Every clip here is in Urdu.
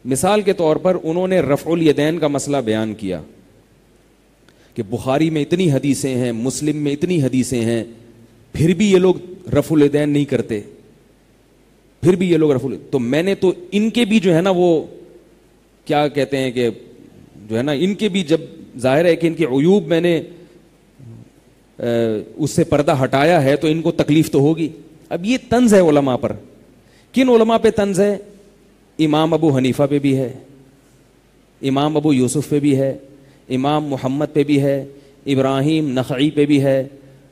مثال کے طور پر انہوں نے رفع الیدین کا مسئلہ بیان کیا کہ بخاری میں اتنی حدیثیں ہیں, مسلم میں اتنی حدیثیں ہیں, پھر بھی یہ لوگ رفع الیدین نہیں کرتے, پھر بھی یہ لوگ تو میں نے تو ان کے بھی جو ہے نا وہ کیا کہتے ہیں کہ جو ہے نا ان کے بھی, جب ظاہر ہے کہ ان کے عیوب میں نے اس سے پردہ ہٹایا ہے تو ان کو تکلیف تو ہوگی. اب یہ طنز ہے علماء پر. کن علماء پہ طنز ہے؟ امام ابو حنیفہ پہ بھی ہے, امام ابو یوسف پہ بھی ہے, امام محمد پہ بھی ہے, ابراہیم نخعی پہ بھی ہے,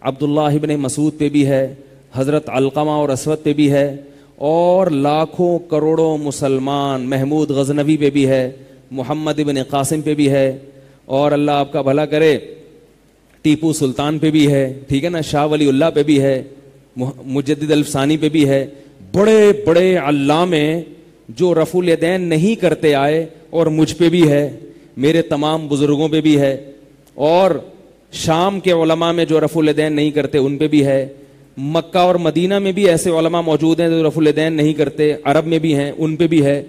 عبداللہ ابن مسعود پہ بھی ہے, حضرت علقمہ اور اسود پہ بھی ہے, اور لاکھوں کروڑوں مسلمان محمود غزنوی پہ بھی ہے, محمد ابن قاسم پہ بھی ہے, اور اللہ آپ کا بھلا کرے ٹیپو سلطان پہ بھی ہے, ٹھیک ہے نا, شاہ ولی اللہ پہ بھی ہے, مجدد الفسانی پہ بھی ہے. بڑے بڑے علامے جو رفع الیدین نہیں کرتے آئے, اور مجھ پہ بھی ہے, میرے تمام بزرگوں پہ بھی ہے, اور شام کے علماء میں جو رفع الیدین نہیں کرتے ان پہ بھی ہے, مکہ اور مدینہ میں بھی ایسے علماء موجود ہیں جو رفع الیدین نہیں کرتے, عرب میں بھی ہیں, ان پہ بھی ہے.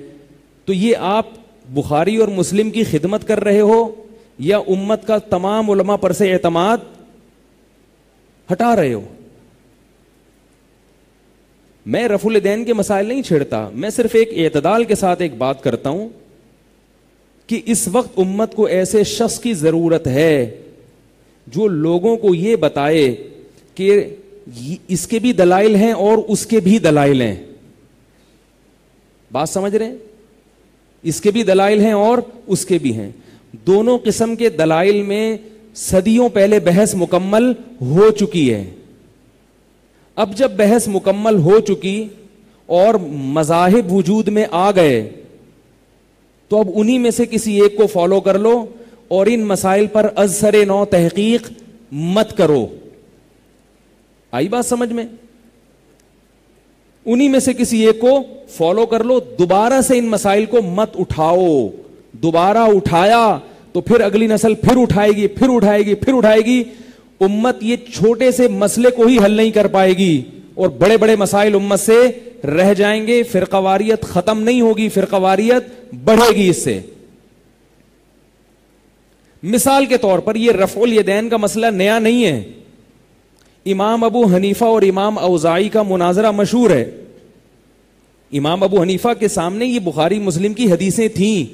تو یہ آپ بخاری اور مسلم کی خدمت کر رہے ہو یا امت کا تمام علماء پر سے اعتماد ہٹا رہے ہو؟ میں رفع الیدین کے مسائل نہیں چھیڑتا, میں صرف ایک اعتدال کے ساتھ ایک بات کرتا ہوں کہ اس وقت امت کو ایسے شخص کی ضرورت ہے جو لوگوں کو یہ بتائے کہ اس کے بھی دلائل ہیں اور اس کے بھی دلائل ہیں. بات سمجھ رہے ہیں؟ اس کے بھی دلائل ہیں اور اس کے بھی ہیں. دونوں قسم کے دلائل میں صدیوں پہلے بحث مکمل ہو چکی ہے. اب جب بحث مکمل ہو چکی اور مذاہب وجود میں آ گئے تو اب انہی میں سے کسی ایک کو فالو کر لو اور ان مسائل پر از سر نو تحقیق مت کرو. آئی بات سمجھ میں؟ انہی میں سے کسی ایک کو فالو کر لو, دوبارہ سے ان مسائل کو مت اٹھاؤ. دوبارہ اٹھایا تو پھر اگلی نسل پھر اٹھائے گی, پھر اٹھائے گی, پھر اٹھائے گی. امت یہ چھوٹے سے مسئلے کو ہی حل نہیں کر پائے گی اور بڑے بڑے مسائل امت سے رہ جائیں گے. فرقہ واریت ختم نہیں ہوگی, فرقہ واریت بڑھے گی اس سے. مثال کے طور پر یہ رفع الیدین کا مسئلہ نیا نہیں ہے. امام ابو حنیفہ اور امام اوزاعی کا مناظرہ مشہور ہے. امام ابو حنیفہ کے سامنے یہ بخاری مسلم کی حدیثیں تھیں,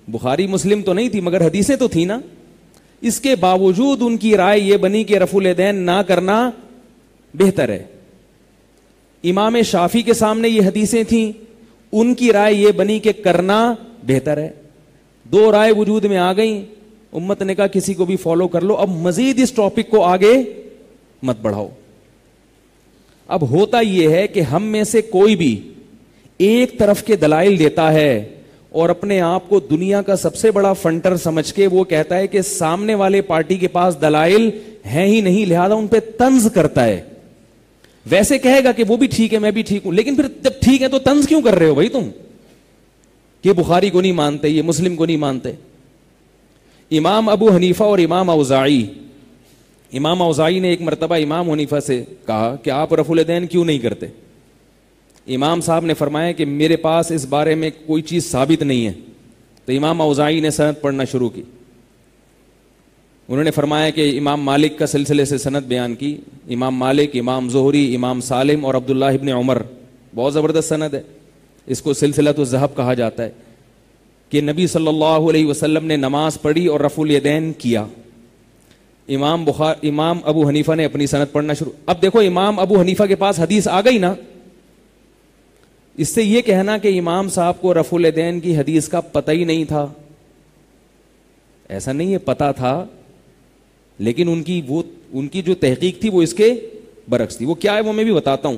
بخاری مسلم تو نہیں تھی مگر حدیثیں تو تھیں نا. اس کے باوجود ان کی رائے یہ بنی کہ رفع الیدین نہ کرنا بہتر ہے. امام شافعی کے سامنے یہ حدیثیں تھیں, ان کی رائے یہ بنی کہ کرنا بہتر ہے. دو رائے وجود میں آ گئیں, امت نے کہا کسی کو بھی فالو کر لو, اب مزید اس ٹاپک کو آگے مت بڑھاؤ. اب ہوتا یہ ہے کہ ہم میں سے کوئی بھی ایک طرف کے دلائل دیتا ہے اور اپنے آپ کو دنیا کا سب سے بڑا فنٹر سمجھ کے وہ کہتا ہے کہ سامنے والے پارٹی کے پاس دلائل ہیں ہی نہیں, لہذا ان پہ طنز کرتا ہے. ویسے کہے گا کہ وہ بھی ٹھیک ہے میں بھی ٹھیک ہوں, لیکن پھر جب ٹھیک ہے تو طنز کیوں کر رہے ہو بھائی تم؟ کہ بخاری کو نہیں مانتے, یہ مسلم کو نہیں مانتے. امام ابو حنیفہ اور امام اوزاعی, امام اوزاعی نے ایک مرتبہ امام حنیفہ سے کہا کہ آپ رفع الیدین کیوں نہیں کرتے؟ امام صاحب نے فرمایا کہ میرے پاس اس بارے میں کوئی چیز ثابت نہیں ہے. تو امام اوزاعی نے سند پڑھنا شروع کی. انہوں نے فرمایا کہ امام مالک کا سلسلے سے سند بیان کی, امام مالک, امام زہری, امام سالم اور عبداللہ ابن عمر, بہت زبردست سند ہے, اس کو سلسلۃ الذہب کہا جاتا ہے, کہ نبی صلی اللہ علیہ وسلم نے نماز پڑھی اور رفع الیدین کیا. امام ابو حنیفہ نے اپنی سند پڑھنا شروع. اب دیکھو امام ابو حنیفہ کے پاس حدیث آ گئی نا, اس سے یہ کہنا کہ امام صاحب کو رفع الیدین کی حدیث کا پتہ ہی نہیں تھا, ایسا نہیں ہے, پتہ تھا, لیکن ان کی جو تحقیق تھی وہ اس کے برعکس تھی. وہ کیا ہے وہ میں بھی بتاتا ہوں.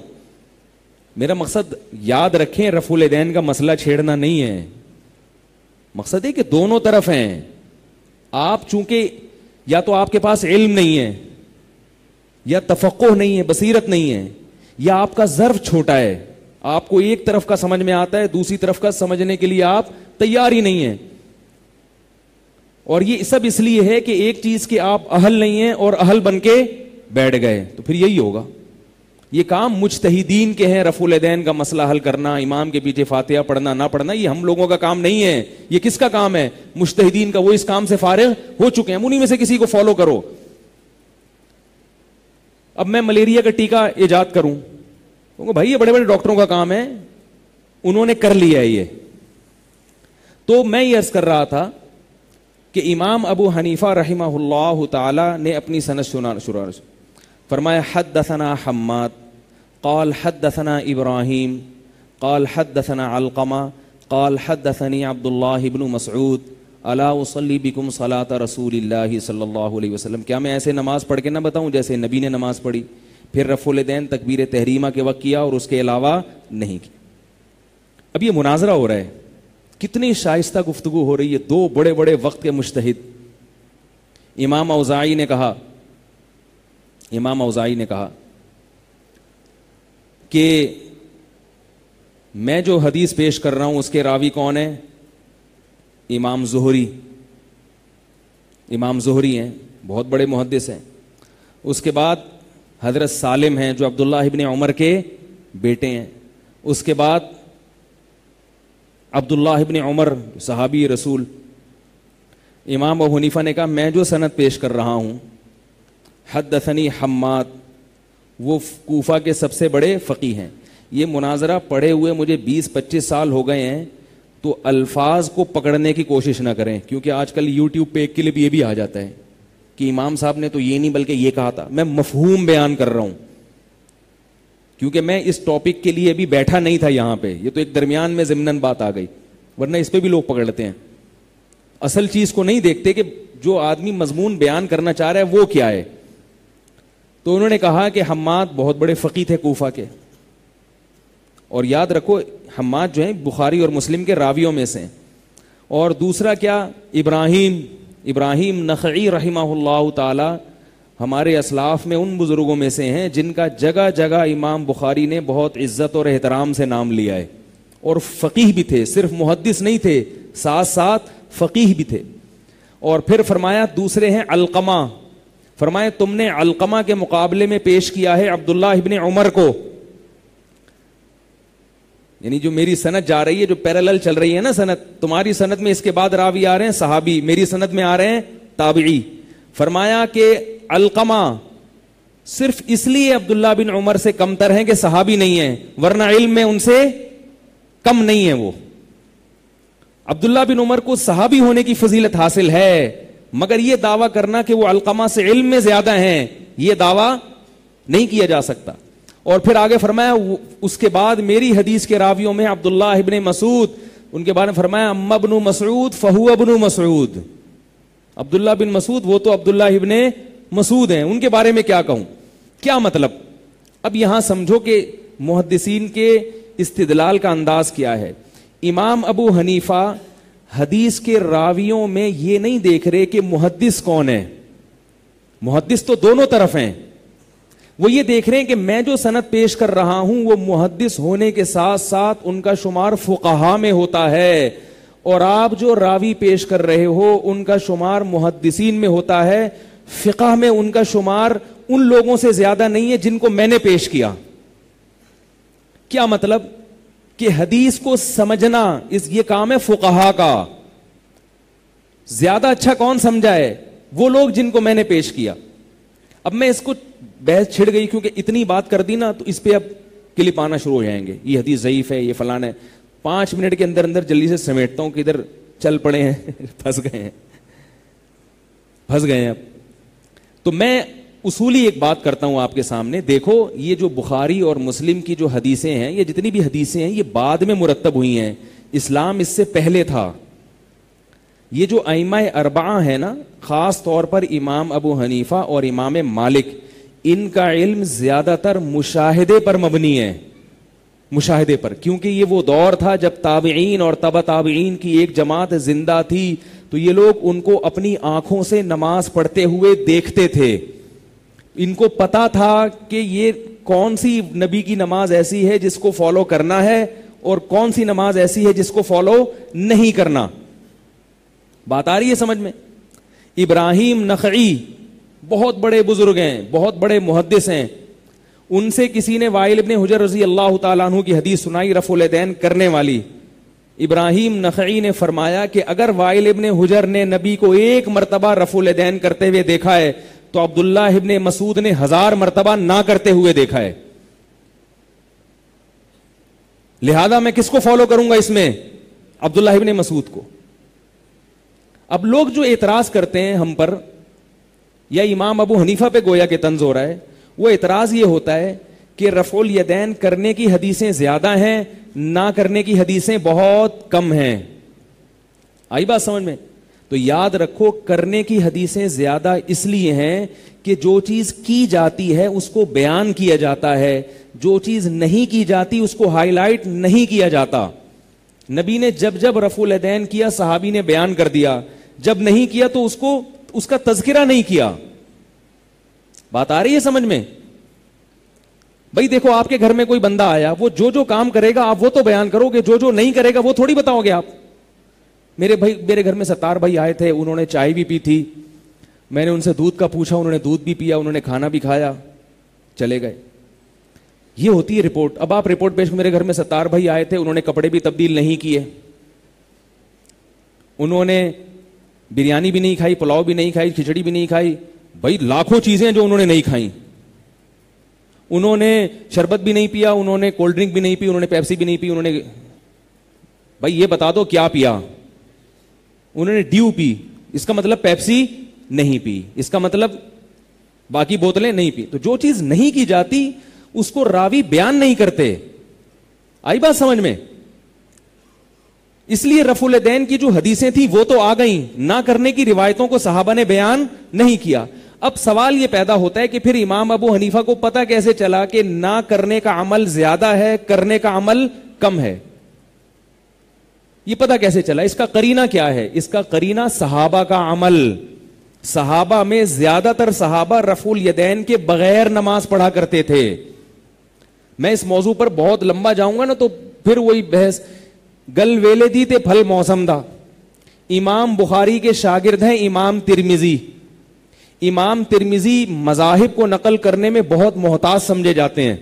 میرا مقصد یاد رکھیں, رفع الیدین کا مسئلہ چھیڑنا نہیں ہے, مقصد ہے کہ دونوں طرف ہیں. آپ چونکہ یا تو آپ کے پاس علم نہیں ہے, یا تفقہ نہیں ہے, بصیرت نہیں ہے, یا آپ کا ظرف چھوٹا ہے, آپ کو ایک طرف کا سمجھ میں آتا ہے, دوسری طرف کا سمجھنے کے لیے آپ تیار ہی نہیں ہیں. اور یہ سب اس لیے ہے کہ ایک چیز کے آپ اہل نہیں ہیں اور اہل بن کے بیٹھ گئے, تو پھر یہی ہوگا. یہ کام مجتہدین کے ہیں. رفع الیدین کا مسئلہ حل کرنا, امام کے پیچھے فاتحہ پڑھنا نہ پڑھنا, یہ ہم لوگوں کا کام نہیں ہے. یہ کس کا کام ہے؟ مجتہدین کا. وہ اس کام سے فارغ ہو چکے ہیں, انہی میں سے کسی کو فالو کرو. اب میں ملیریا کا ٹیکہ ایجاد کروں, بھائی یہ بڑے بڑے ڈاکٹروں کا کام ہے, انہوں نے کر لیا ہے یہ. تو میں یہ عرض کر رہا تھا کہ امام ابو حنیفہ رحمہ اللہ تعالی نے اپنی سند شروع فرمایا حدثنا حماد قال حدثنا ابراہیم قال حدثنا علقمہ قال حدثني عبد اللہ بن مسعود الا اصلی بکم صلاۃ رسول اللہ صلی اللہ علیہ وسلم. کیا میں ایسے نماز پڑھ کے نہ بتاؤں جیسے نبی نے نماز پڑھی؟ پھر رفع الیدین تکبیر تحریمہ کے وقت کیا اور اس کے علاوہ نہیں کیا. اب یہ مناظرہ ہو رہا ہے, کتنی شائستہ گفتگو ہو رہی ہے. دو بڑے بڑے وقت کے مجتہد. امام اوزاعی نے کہا کہ میں جو حدیث پیش کر رہا ہوں اس کے راوی کون ہیں؟ امام زہری ہیں, بہت بڑے محدث ہیں. اس کے بعد حضرت سالم ہیں جو عبداللہ ابن عمر کے بیٹے ہیں. اس کے بعد عبداللہ ابن عمر صحابی رسول. امام ابو حنیفہ نے کہا میں جو سند پیش کر رہا ہوں حدثنی حماد, وہ کوفہ کے سب سے بڑے فقیہ ہیں. یہ مناظرہ پڑھے ہوئے مجھے 20-25 سال ہو گئے ہیں, تو الفاظ کو پکڑنے کی کوشش نہ کریں, کیونکہ آج کل یوٹیوب پہ ایک کلپ یہ بھی آ جاتا ہے کہ امام صاحب نے تو یہ نہیں بلکہ یہ کہا تھا. میں مفہوم بیان کر رہا ہوں, کیونکہ میں اس ٹاپک کے لیے ابھی بیٹھا نہیں تھا یہاں پہ, یہ تو ایک درمیان میں ضمناً بات آ گئی, ورنہ اس پہ بھی لوگ پکڑ لیتے ہیں. اصل چیز کو نہیں دیکھتے کہ جو آدمی مضمون بیان کرنا چاہ رہا ہے وہ کیا ہے. تو انہوں نے کہا کہ حماد بہت بڑے فقیہ تھے کوفہ کے, اور یاد رکھو حماد جو ہیں بخاری اور مسلم کے راویوں میں سے. اور دوسرا کیا, ابراہیم نخعی رحمہ اللہ تعالی ہمارے اسلاف میں ان بزرگوں میں سے ہیں جن کا جگہ جگہ امام بخاری نے بہت عزت اور احترام سے نام لیا ہے, اور فقیہ بھی تھے, صرف محدث نہیں تھے, ساتھ ساتھ فقیہ بھی تھے. اور پھر فرمایا دوسرے ہیں علقمہ, فرمایا تم نے علقمہ کے مقابلے میں پیش کیا ہے عبداللہ ابن عمر کو. یعنی جو میری سند جا رہی ہے, جو پیرالل چل رہی ہے نا سند, تمہاری سند میں اس کے بعد راوی آ رہے ہیں صحابی, میری سند میں آ رہے ہیں تابعی. فرمایا کہ علقمہ صرف اس لیے عبداللہ بن عمر سے کم تر ہیں کہ صحابی نہیں ہیں, ورنہ علم میں ان سے کم نہیں ہے. وہ عبداللہ بن عمر کو صحابی ہونے کی فضیلت حاصل ہے, مگر یہ دعویٰ کرنا کہ وہ علقمہ سے علم میں زیادہ ہیں, یہ دعویٰ نہیں کیا جا سکتا. اور پھر آگے فرمایا اس کے بعد میری حدیث کے راویوں میں عبداللہ ابن مسعود, ان کے بارے میں فرمایا اما ابن مسعود فہو ابن مسعود. عبداللہ بن مسعود وہ تو عبداللہ ابن مسعود ہیں, ان کے بارے میں کیا کہوں. کیا مطلب؟ اب یہاں سمجھو کہ محدثین کے استدلال کا انداز کیا ہے. امام ابو حنیفہ حدیث کے راویوں میں یہ نہیں دیکھ رہے کہ محدث کون ہے, محدث تو دونوں طرف ہیں. وہ یہ دیکھ رہے ہیں کہ میں جو سند پیش کر رہا ہوں وہ محدث ہونے کے ساتھ ساتھ ان کا شمار فقہا میں ہوتا ہے, اور آپ جو راوی پیش کر رہے ہو ان کا شمار محدثین میں ہوتا ہے, فقہ میں ان کا شمار ان لوگوں سے زیادہ نہیں ہے جن کو میں نے پیش کیا. کیا مطلب؟ کہ حدیث کو سمجھنا یہ کام ہے فقہا کا. زیادہ اچھا کون سمجھا ہے؟ وہ لوگ جن کو میں نے پیش کیا. اب میں اس کو بحث چھڑ گئی کیونکہ اتنی بات کر دی نا, تو اس پہ اب کلپ آنا شروع ہو جائیں گے, یہ حدیث ضعیف ہے, یہ فلاں ہے. 5 منٹ کے اندر اندر جلدی سے سمیٹتا ہوں کہ ادھر چل پڑے ہیں پھنس گئے ہیں. اب تو میں اصولی ایک بات کرتا ہوں آپ کے سامنے. دیکھو یہ جو بخاری اور مسلم کی جو حدیثیں ہیں, یہ جتنی بھی حدیثیں ہیں یہ بعد میں مرتب ہوئی ہیں, اسلام اس سے پہلے تھا. یہ جو ائمہ اربعہ ہیں نا, خاص طور پر امام ابو حنیفہ اور امام مالک, ان کا علم زیادہ تر مشاہدے پر مبنی ہے, مشاہدے پر. کیونکہ یہ وہ دور تھا جب تابعین اور تبع تابعین کی ایک جماعت زندہ تھی, تو یہ لوگ ان کو اپنی آنکھوں سے نماز پڑھتے ہوئے دیکھتے تھے. ان کو پتا تھا کہ یہ کون سی نبی کی نماز ایسی ہے جس کو فالو کرنا ہے اور کون سی نماز ایسی ہے جس کو فالو نہیں کرنا. بات آ رہی ہے سمجھ میں؟ ابراہیم نخعی بہت بڑے بزرگ ہیں, بہت بڑے محدث ہیں. ان سے کسی نے وائل ابن حجر رضی اللہ تعالیٰ عنہ کی حدیث سنائی رفع الیدین کرنے والی. ابراہیم نخعی نے فرمایا کہ اگر وائل ابن حجر نے نبی کو ایک مرتبہ رفع الیدین کرتے ہوئے دیکھا ہے تو عبداللہ ابن مسعود نے 1000 مرتبہ نہ کرتے ہوئے دیکھا ہے. لہذا میں کس کو فالو کروں گا اس میں؟ عبداللہ ابن مسعود کو. اب لوگ جو اعتراض کرتے ہیں ہم پر یا امام ابو حنیفہ پہ گویا کہ طنز ہو رہا ہے, وہ اعتراض یہ ہوتا ہے کہ رفع الیدین کرنے کی حدیثیں زیادہ ہیں, نہ کرنے کی حدیثیں بہت کم ہیں. آئی بات سمجھ میں؟ تو یاد رکھو کرنے کی حدیثیں زیادہ اس لیے ہیں کہ جو چیز کی جاتی ہے اس کو بیان کیا جاتا ہے, جو چیز نہیں کی جاتی اس کو ہائی لائٹ نہیں کیا جاتا. نبی نے جب جب رفع الیدین کیا صحابی نے بیان کر دیا, جب نہیں کیا تو اس کا تذکرہ نہیں کیا. بات آ رہی ہے سمجھ میں؟ بھائی دیکھو آپ کے گھر میں کوئی بندہ آیا, وہ جو کام کرے گا آپ وہ تو بیان کرو گے, جو نہیں کرے گا وہ تھوڑی بتاؤ گے آپ. میرے گھر میں ستار بھائی آئے تھے, انہوں نے چائے بھی پی تھی, میں نے ان سے دودھ کا پوچھا, انہوں نے دودھ بھی پیا, انہوں نے کھانا بھی کھایا, چلے گئے. یہ ہوتی ہے رپورٹ. اب آپ رپورٹ پیش, میرے گھر میں ستار بھائی آئے تھے, انہوں نے کپڑے بھی تبدیل نہیں کیے, انہوں نے بریانی بھی نہیں کھائی, پلاؤ بھی نہیں کھائی, کھچڑی بھی نہیں کھائی. بھائی لاکھوں چیزیں جو انہوں نے نہیں کھائیں. انہوں نے شربت بھی نہیں پیا, انہوں نے کولڈ ڈرنک بھی نہیں پی, انہوں نے پیپسی بھی نہیں پی, انہوں نے بھائی یہ بتا دو کیا پیا؟ انہوں نے ڈیو پی, اس کا مطلب پیپسی نہیں پی, اس کا مطلب باقی بوتلیں نہیں پی. تو جو چیز نہیں کی جاتی اس کو راوی بیان نہیں کرتے. آئی بات سمجھ میں؟ اس لیے رفع الیدین کی جو حدیثیں تھیں وہ تو آ گئیں, نہ کرنے کی روایتوں کو صحابہ نے بیان نہیں کیا. اب سوال یہ پیدا ہوتا ہے کہ پھر امام ابو حنیفہ کو پتہ کیسے چلا کہ نہ کرنے کا عمل زیادہ ہے, کرنے کا عمل کم ہے؟ یہ پتہ کیسے چلا؟ اس کا قرینہ کیا ہے؟ اس کا قرینہ صحابہ کا عمل. صحابہ میں زیادہ تر صحابہ رفع الیدین کے بغیر نماز پڑھا کرتے تھے. میں اس موضوع پر بہت لمبا جاؤں گا نا تو پھر وہی بحث. گل ویلے دی تے پھل موسم دا. امام بخاری کے شاگرد ہیں امام ترمذی. امام ترمذی مذاہب کو نقل کرنے میں بہت محتاط سمجھے جاتے ہیں.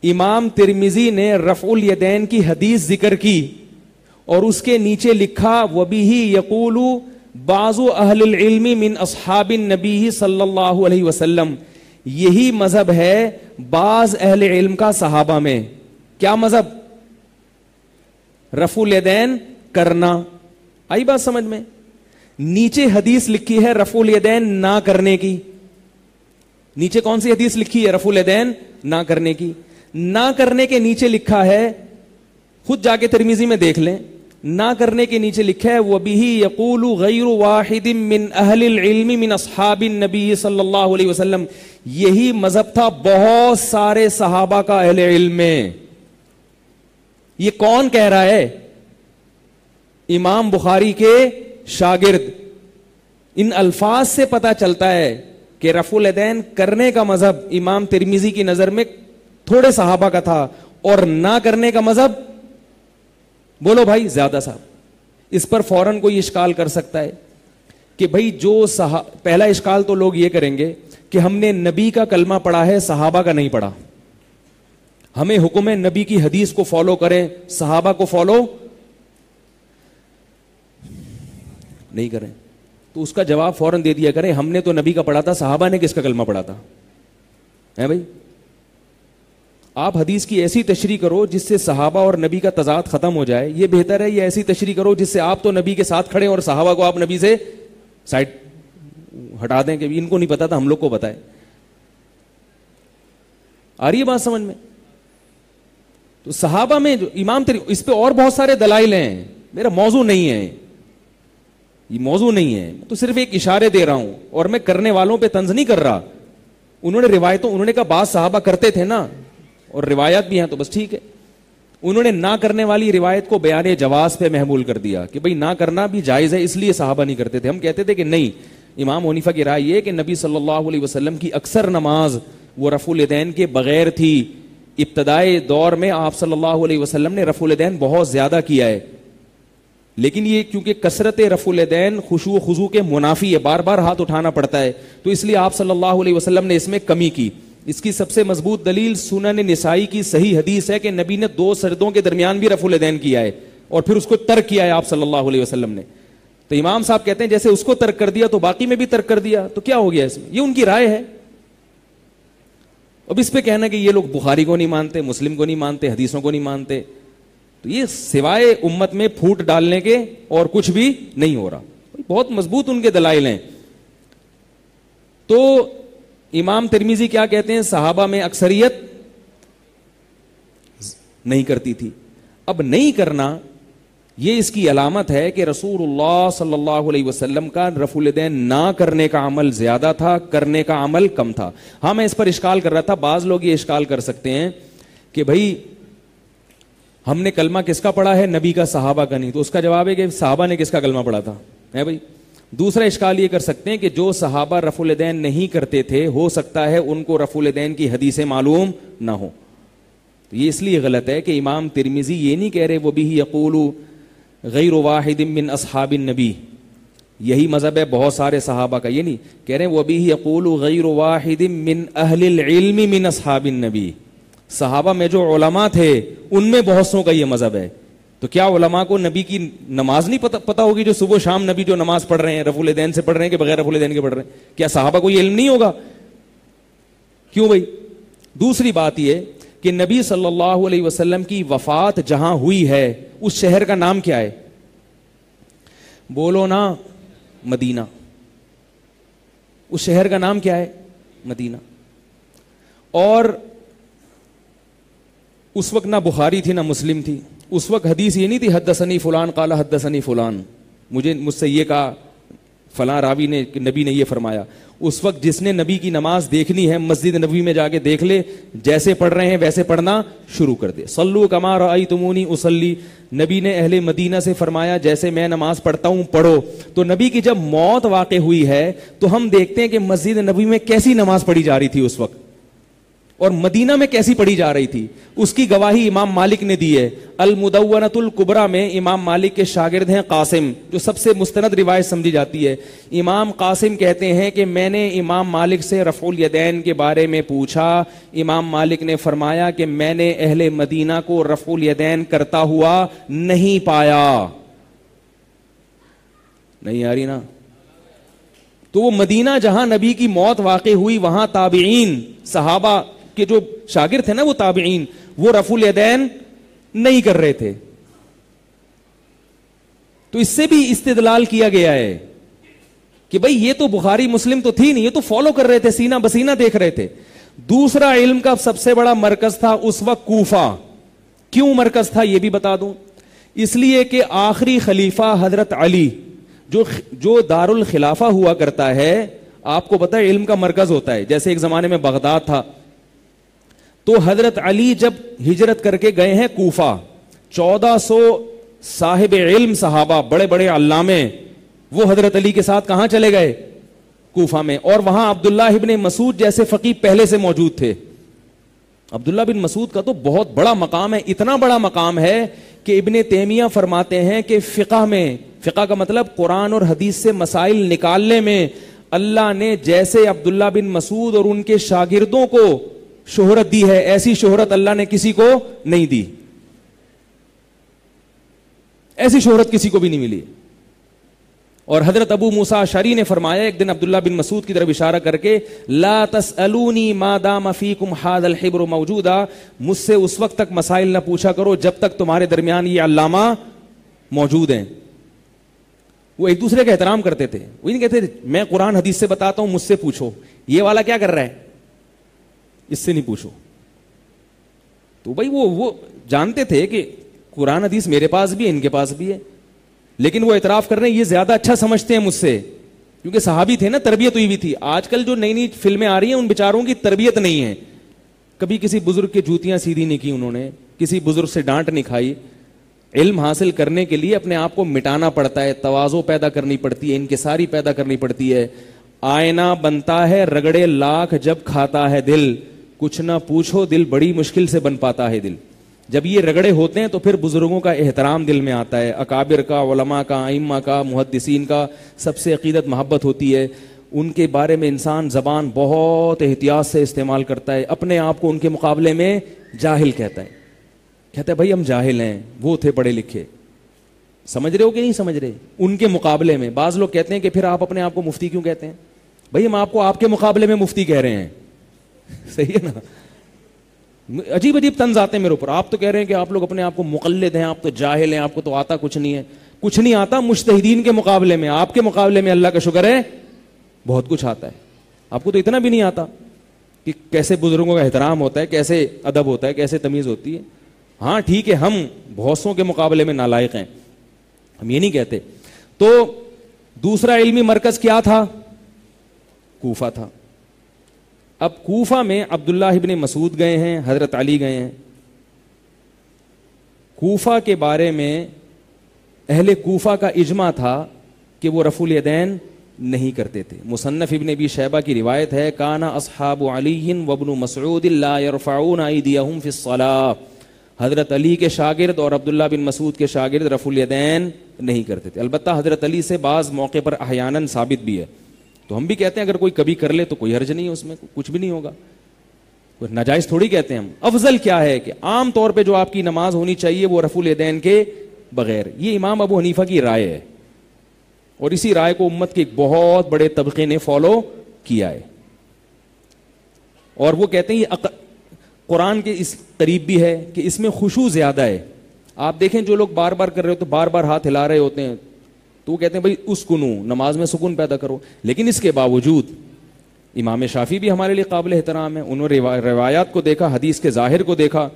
امام ترمذی نے رفع الیدین کی حدیث ذکر کی اور اس کے نیچے لکھا وَبِهِ يَقُولُ بَعْضُ أَهْلِ الْعِلْمِ مِنْ أَصْحَابِ النَّبِيِّ صلی اللہ علیہ وسلم. یہی مذہب ہے بعض اہل علم کا صحابہ میں. کیا مذہب؟ رفع الیدین کرنا. آئی بات سمجھ میں؟ نیچے حدیث لکھی ہے رفع الیدین نہ کرنے کی. نیچے کون سی حدیث لکھی ہے؟ رفع الیدین نہ کرنے کی. نہ کرنے کے نیچے لکھا ہے, خود جا کے ترمذی میں دیکھ لیں, نہ کرنے کے نیچے لکھا ہے وَبِهِ يَقُولُ غَيْرُ وَاحِدٍ مِّنْ أَهْلِ الْعِلْمِ مِنْ أَصْحَابِ النَّبِيِّ صلی اللہ علیہ وسلم. یہی مذہب تھا بہت سارے صحابہ کا اہل علم میں. یہ کون کہہ رہا ہے؟ امام بخاری کے شاگرد. ان الفاظ سے پتہ چلتا ہے کہ رفع الیدین کرنے کا مذہب امام ترمذی کی نظر میں تھوڑے صحابہ کا تھا اور نہ کرنے کا مذہب بولو بھائی زیادہ. صاحب اس پر فوراً کوئی اشکال کر سکتا ہے کہ بھائی جو پہلا اشکال تو لوگ یہ کریں گے کہ ہم نے نبی کا کلمہ پڑھا ہے صحابہ کا نہیں پڑھا, ہمیں حکم ہے نبی کی حدیث کو فالو کریں, صحابہ کو فالو نہیں کریں. تو اس کا جواب فوراً دے دیا کریں ہم نے تو نبی کا پڑھا تھا, صحابہ نے کس کا کلمہ پڑھا تھا؟ ہے بھائی, آپ حدیث کی ایسی تشریح کرو جس سے صحابہ اور نبی کا تضاد ختم ہو جائے, یہ بہتر ہے. یہ ایسی تشریح کرو جس سے آپ تو نبی کے ساتھ کھڑے اور صحابہ کو آپ نبی سے سائڈ ہٹا دیں کہ ان کو نہیں پتا تھا ہم لوگ کو بتائے. آ رہی ہے بات سمجھ میں؟ تو صحابہ میں جو امام اس پہ اور بہت سارے دلائل ہیں, میرا موضوع نہیں ہے, یہ موضوع نہیں ہے, تو صرف ایک اشارے دے رہا ہوں اور میں کرنے والوں پہ طنز نہیں کر رہا. انہوں نے روایتوں, انہوں نے کہا بعض صحابہ کرتے تھے نا, اور روایت بھی ہیں تو بس ٹھیک ہے. انہوں نے نہ کرنے والی روایت کو بیان جواز پہ محمول کر دیا کہ بھئی نہ کرنا بھی جائز ہے, اس لیے صحابہ نہیں کرتے تھے. ہم کہتے تھے کہ نہیں, امام حنیفہ کی رائے یہ کہ نبی صلی اللہ علیہ وسلم کی اکثر نماز وہ رفع الیدین کے بغیر تھی. ابتدائی دور میں آپ صلی اللہ علیہ وسلم نے رفع الیدین بہت زیادہ کیا ہے, لیکن یہ کیونکہ کثرت رفع الیدین خشوع و خضوع کے منافی ہے, بار بار ہاتھ اٹھانا پڑتا ہے, تو اس لیے آپ صلی اللہ علیہ وسلم نے اس میں کمی کی. اس کی سب سے مضبوط دلیل سنن نسائی کی صحیح حدیث ہے کہ نبی نے 2 سجدوں کے درمیان بھی رفع الیدین کیا ہے اور پھر اس کو ترک کیا ہے آپ صلی اللہ علیہ وسلم نے. تو امام صاحب کہتے ہیں جیسے اس کو ترک کر دیا تو باقی میں بھی ترک کر دیا, تو کیا ہو گیا اس میں؟ یہ ان کی رائے ہے. اب اس پہ کہنا کہ یہ لوگ بخاری کو نہیں مانتے, مسلم کو نہیں مانتے, حدیثوں کو نہیں مانتے, تو یہ سوائے امت میں پھوٹ ڈالنے کے اور کچھ بھی نہیں ہو رہا. بہت مضبوط ان کے دلائل ہیں. تو امام ترمذی کیا کہتے ہیں؟ صحابہ میں اکثریت نہیں کرتی تھی. اب نہیں کرنا یہ اس کی علامت ہے کہ رسول اللہ صلی اللہ علیہ وسلم کا رفع الیدین نہ کرنے کا عمل زیادہ تھا, کرنے کا عمل کم تھا. ہاں میں اس پر اشکال کر رہا تھا, بعض لوگ یہ اشکال کر سکتے ہیں کہ بھائی ہم نے کلمہ کس کا پڑھا ہے, نبی کا, صحابہ کا نہیں. تو اس کا جواب ہے کہ صحابہ نے کس کا کلمہ پڑھا تھا ہے بھائی. دوسرا اشکال یہ کر سکتے ہیں کہ جو صحابہ رفع الیدین نہیں کرتے تھے ہو سکتا ہے ان کو رفع الیدین کی حدیثیں معلوم نہ ہو. یہ اس لیے غلط ہے کہ امام ترمذی یہ نہیں کہہ رہے وہ بھی یقول غیر واحد من اصحاب النبی, یہی مذہب ہے بہت سارے صحابہ کا, یہ نہیں کہہ رہے وہ بھی یقول غیر واحد من اہل العلم من اصحاب النبی. صحابہ میں جو علماء تھے ان میں بہت سوں کا یہ مذہب ہے. تو کیا علماء کو نبی کی نماز نہیں پتہ ہوگی جو صبح شام نبی جو نماز پڑھ رہے ہیں رفع الیدین سے پڑھ رہے ہیں کہ بغیر رفع الیدین کے پڑھ رہے ہیں؟ کیا صحابہ کو یہ علم نہیں ہوگا؟ کیوں بھائی؟ دوسری بات یہ کہ نبی صلی اللہ علیہ وسلم کی وفات جہاں ہوئی ہے اس شہر کا نام کیا ہے؟ بولو نا, مدینہ. اس شہر کا نام کیا ہے؟ مدینہ. اور اس وقت نہ بخاری تھی نہ مسلم تھی. اس وقت حدیث یہ نہیں تھی حدثنی فلان قال حدثنی فلان, مجھ سے یہ کہا فلاں راوی نے, نبی نے یہ فرمایا. اس وقت جس نے نبی کی نماز دیکھنی ہے مسجد نبوی میں جا کے دیکھ لے, جیسے پڑھ رہے ہیں ویسے پڑھنا شروع کر دے. صلو کما رأیتمونی اصلی, نبی نے اہل مدینہ سے فرمایا جیسے میں نماز پڑھتا ہوں پڑھو. تو نبی کی جب موت واقع ہوئی ہے تو ہم دیکھتے ہیں کہ مسجد نبوی میں کیسی نماز پڑھی جا رہی تھی اس وقت اور مدینہ میں کیسی پڑھی جا رہی تھی. اس کی گواہی امام مالک نے دی ہے. المدونۃ الکبریٰ میں امام مالک کے شاگرد ہیں قاسم, جو سب سے مستند روایت سمجھی جاتی ہے. امام قاسم کہتے ہیں کہ میں نے امام مالک سے رفع الیدین کے بارے میں پوچھا. امام مالک نے فرمایا کہ میں نے اہل مدینہ کو رفع الیدین کرتا ہوا نہیں پایا. نہیں آ رہی نا؟ تو وہ مدینہ جہاں نبی کی موت واقع ہوئی وہاں تابعین, صحابہ کے جو شاگرد تھے نا وہ تابعین, وہ رفع الیدین نہیں کر رہے تھے. تو اس سے بھی استدلال کیا گیا ہے کہ بھئی یہ تو بخاری مسلم تو تھی نہیں, یہ تو فالو کر رہے تھے, سینہ بسینہ دیکھ رہے تھے. دوسرا علم کا سب سے بڑا مرکز تھا اس وقت کوفہ. کیوں مرکز تھا یہ بھی بتا دوں. اس لیے کہ آخری خلیفہ حضرت علی جو دار الخلافہ ہوا کرتا ہے, آپ کو پتہ ہے علم کا مرکز ہوتا ہے. جیسے ایک زمانے میں بغداد تھا, تو حضرت علی جب ہجرت کر کے گئے ہیں کوفہ, 1400 صاحب علم صحابہ بڑے بڑے علامے وہ حضرت علی کے ساتھ کہاں چلے گئے؟ کوفہ میں. اور وہاں عبداللہ ابن مسعود جیسے فقیہ پہلے سے موجود تھے. عبداللہ بن مسعود کا تو بہت بڑا مقام ہے, اتنا بڑا مقام ہے کہ ابن تیمیہ فرماتے ہیں کہ فقہ میں, فقہ کا مطلب قرآن اور حدیث سے مسائل نکالنے میں, اللہ نے جیسے عبداللہ بن مسعود اور ان کے شاگردوں کو شہرت دی ہے ایسی شہرت اللہ نے کسی کو نہیں دی. ایسی شہرت کسی کو بھی نہیں ملی. اور حضرت ابو موسیٰ اشعری نے فرمایا ایک دن عبداللہ بن مسعود کی طرف اشارہ کر کے, لا تسألونی ما دام فیکم ھذا الحبر موجودا, مجھ سے اس وقت تک مسائل نہ پوچھا کرو جب تک تمہارے درمیان یہ علامہ موجود ہیں. وہ ایک دوسرے کا احترام کرتے تھے. وہ نہیں کہتے میں قرآن حدیث سے بتاتا ہوں مجھ سے پوچھو, یہ والا کیا کر رہا ہے اس سے نہیں پوچھو. تو بھائی وہ جانتے تھے کہ قرآن حدیث میرے پاس بھی ہے ان کے پاس بھی ہے, لیکن وہ اعتراف کر رہے ہیں یہ زیادہ اچھا سمجھتے ہیں مجھ سے, کیونکہ صحابی تھے نا, تربیت ہوئی بھی تھی. آج کل جو نئی نئی فلمیں آ رہی ہیں ان بیچاروں کی تربیت نہیں ہے. کبھی کسی بزرگ کی جوتیاں سیدھی نہیں کی انہوں نے, کسی بزرگ سے ڈانٹ نہیں کھائی. علم حاصل کرنے کے لیے اپنے آپ کو مٹانا پڑتا ہے, تواضع پیدا کرنی پڑتی ہے, انکساری پیدا کرنی پڑتی ہے. آئینہ بنتا ہے رگڑے لاکھ جب کھاتا ہے دل, کچھ نہ پوچھو دل بڑی مشکل سے بن پاتا ہے دل. جب یہ رگڑے ہوتے ہیں تو پھر بزرگوں کا احترام دل میں آتا ہے, اکابر کا, علماء کا, ائمہ کا, محدثین کا, سب سے عقیدت محبت ہوتی ہے. ان کے بارے میں انسان زبان بہت احتیاط سے استعمال کرتا ہے, اپنے آپ کو ان کے مقابلے میں جاہل کہتا ہے بھائی ہم جاہل ہیں, وہ تھے پڑھے لکھے. سمجھ رہے ہو کہ نہیں سمجھ رہے؟ ان کے مقابلے میں. بعض لوگ کہتے ہیں کہ پھر آپ اپنے آپ کو مفتی کیوں کہتے ہیں؟ بھائی ہم آپ کو آپ کے مقابلے میں مفتی کہہ رہے ہیں, صحیح ہے نا. عجیب عجیب طنز آتے ہیں میرے اوپر. آپ تو کہہ رہے ہیں کہ آپ لوگ اپنے آپ کو مقلد ہیں, آپ تو جاہل ہیں, آپ کو تو آتا کچھ نہیں ہے. کچھ نہیں آتا مجتہدین کے مقابلے میں, آپ کے مقابلے میں اللہ کا شکر ہے بہت کچھ آتا ہے. آپ کو تو اتنا بھی نہیں آتا کہ کیسے بزرگوں کا احترام ہوتا ہے, کیسے ادب ہوتا ہے, کیسے تمیز ہوتی ہے. ہاں ٹھیک ہے, ہم بہت سوں کے مقابلے میں نالائق ہیں, ہم یہ نہیں کہتے. تو دوسرا علمی مرکز کیا تھا؟ کوفہ تھا. اب کوفہ میں عبداللہ ابن مسعود گئے ہیں, حضرت علی گئے ہیں. کوفہ کے بارے میں اہل کوفہ کا اجماع تھا کہ وہ رفع الیدین نہیں کرتے تھے. مصنف ابن ابی شیبہ کی روایت ہے, کان اصحاب علی وابن مسعود لا يرفعون ایدیہم فی الصلاۃ. حضرت علی کے شاگرد اور عبداللہ بن مسعود کے شاگرد رفع الیدین نہیں کرتے تھے. البتہ حضرت علی سے بعض موقع پر احیاناً ثابت بھی ہے, تو ہم بھی کہتے ہیں اگر کوئی کبھی کر لے تو کوئی حرج نہیں ہے, اس میں کچھ بھی نہیں ہوگا, کوئی ناجائز تھوڑی کہتے ہیں ہم. افضل کیا ہے کہ عام طور پہ جو آپ کی نماز ہونی چاہیے وہ رفع الیدین کے بغیر. یہ امام ابو حنیفہ کی رائے ہے, اور اسی رائے کو امت کے ایک بہت بڑے طبقے نے فالو کیا ہے. اور وہ کہتے ہیں یہ قرآن کے اس قریب بھی ہے کہ اس میں خشوع زیادہ ہے. آپ دیکھیں جو لوگ بار بار کر رہے ہو تو بار بار ہاتھ ہلا رہے ہوتے ہیں, تو وہ کہتے ہیں بھائی اسکنو, نماز میں سکون پیدا کرو. لیکن اس کے باوجود امام شافعی بھی ہمارے لیے قابل احترام ہے. انہوں نے روایات کو دیکھا, حدیث کے ظاہر کو دیکھا,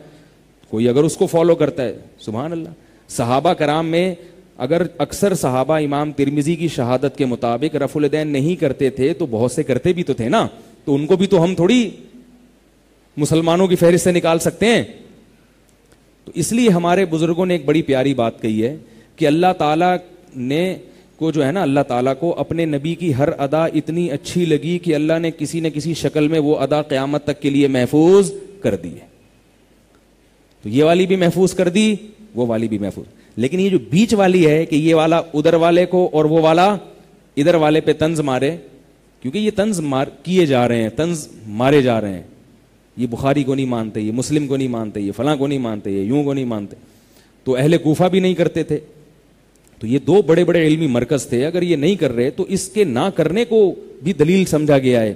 کوئی اگر اس کو فالو کرتا ہے سبحان اللہ. صحابہ کرام میں اگر اکثر صحابہ امام ترمذی کی شہادت کے مطابق رفع الیدین نہیں کرتے تھے تو بہت سے کرتے بھی تو تھے نا, تو ان کو بھی تو ہم تھوڑی مسلمانوں کی فہرست سے نکال سکتے ہیں. تو اس لیے ہمارے بزرگوں نے ایک بڑی پیاری بات کہی ہے کہ اللہ تعالیٰ نے کو جو ہے نا, اللہ تعالیٰ کو اپنے نبی کی ہر ادا اتنی اچھی لگی کہ اللہ نے کسی نہ کسی شکل میں وہ ادا قیامت تک کے لیے محفوظ کر دی ہے. تو یہ والی بھی محفوظ کر دی, وہ والی بھی محفوظ. لیکن یہ جو بیچ والی ہے کہ یہ والا ادھر والے کو اور وہ والا ادھر والے پہ طنز مارے, کیونکہ یہ طنز کیے جا رہے ہیں, طنز مارے جا رہے ہیں. یہ بخاری کو نہیں مانتے, یہ مسلم کو نہیں مانتے, یہ فلاں کو نہیں مانتے, یہ یوں کو نہیں مانتے. تو اہل کوفہ بھی نہیں کرتے تھے. تو یہ دو بڑے بڑے علمی مرکز تھے, اگر یہ نہیں کر رہے تو اس کے نہ کرنے کو بھی دلیل سمجھا گیا ہے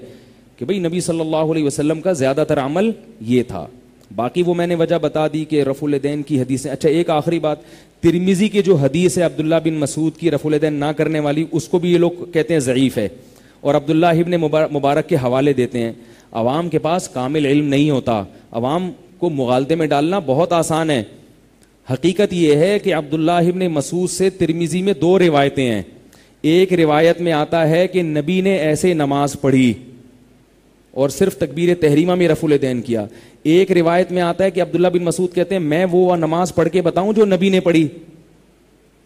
کہ بھئی نبی صلی اللہ علیہ وسلم کا زیادہ تر عمل یہ تھا. باقی وہ میں نے وجہ بتا دی کہ رفع الیدین کی حدیثیں. اچھا ایک آخری بات, ترمذی کی جو حدیث ہے عبداللہ بن مسعود کی رفع الیدین نہ کرنے والی, اس کو بھی یہ لوگ کہتے ہیں ضعیف ہے, اور عبداللہ ابن مبارک کے حوالے دیتے ہیں. عوام کے پاس کامل علم نہیں ہوتا, عوام کو مغالطے میں ڈالنا بہت آسان ہے. حقیقت یہ ہے کہ عبداللہ ابن مسعود سے ترمذی میں دو روایتیں ہیں. ایک روایت میں آتا ہے کہ نبی نے ایسے نماز پڑھی اور صرف تکبیر تحریمہ میں رفع الیدین کیا. ایک روایت میں آتا ہے کہ عبداللہ بن مسعود کہتے ہیں میں وہ نماز پڑھ کے بتاؤں جو نبی نے پڑھی,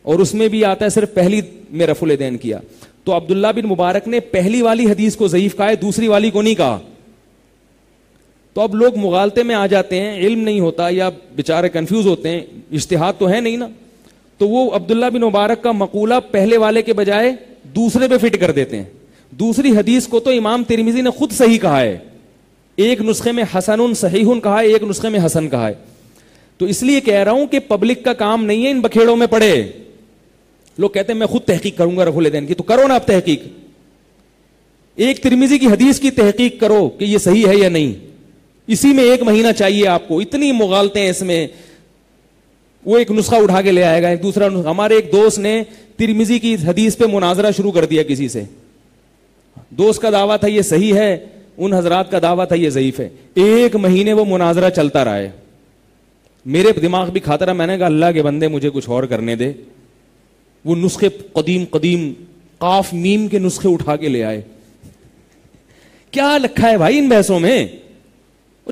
اور اس میں بھی آتا ہے صرف پہلی میں رفع الیدین کیا. تو عبداللہ بن مبارک نے پہلی والی حدیث کو ضعیف کہا ہے, دوسری والی کو نہیں کہا. تو اب لوگ مغالطے میں آ جاتے ہیں, علم نہیں ہوتا یا بیچارے کنفیوز ہوتے ہیں, اجتہاد تو ہے نہیں نا, تو وہ عبداللہ بن مبارک کا مقولہ پہلے والے کے بجائے دوسرے پہ فٹ کر دیتے ہیں. دوسری حدیث کو تو امام ترمذی نے خود صحیح کہا ہے, ایک نسخے میں حسن صحیح کہا ہے, ایک نسخے میں حسن کہا ہے. تو اس لیے کہہ رہا ہوں کہ پبلک کا کام نہیں ہے ان بکھیڑوں میں پڑے. لوگ کہتے ہیں میں خود تحقیق کروں گا رفع الیدین کی, تو کرو نا آپ تحقیق. ایک ترمذی کی حدیث کی تحقیق کرو کہ یہ صحیح ہے یا نہیں, اسی میں 1 مہینہ چاہیے آپ کو. اتنی مغالطے ہیں اس میں, وہ ایک نسخہ اٹھا کے لے آئے گا, ایک دوسرا نسخہ. ہمارے ایک دوست نے ترمذی کی حدیث پہ مناظرہ شروع کر دیا کسی سے. دوست کا دعویٰ تھا یہ صحیح ہے, ان حضرات کا دعویٰ تھا یہ ضعیف ہے. 1 مہینے وہ مناظرہ چلتا رہا ہے. میرے دماغ بھی کھاتا رہا, میں نے کہا اللہ کے بندے مجھے کچھ اور کرنے دے. وہ نسخے قدیم قاف میم کے نسخے اٹھا کے لے آئے. کیا لکھا ہے بھائی ان بحثوں میں؟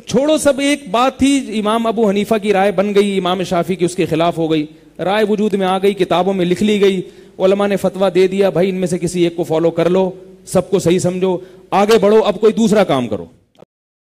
چھوڑو سب. ایک بات تھی, امام ابو حنیفہ کی رائے بن گئی, امام شافعی کی اس کے خلاف ہو گئی, رائے وجود میں آ گئی, کتابوں میں لکھ لی گئی, علماء نے فتویٰ دے دیا, بھائی ان میں سے کسی ایک کو فالو کر لو, سب کو صحیح سمجھو, آگے بڑھو, اب کوئی دوسرا کام کرو.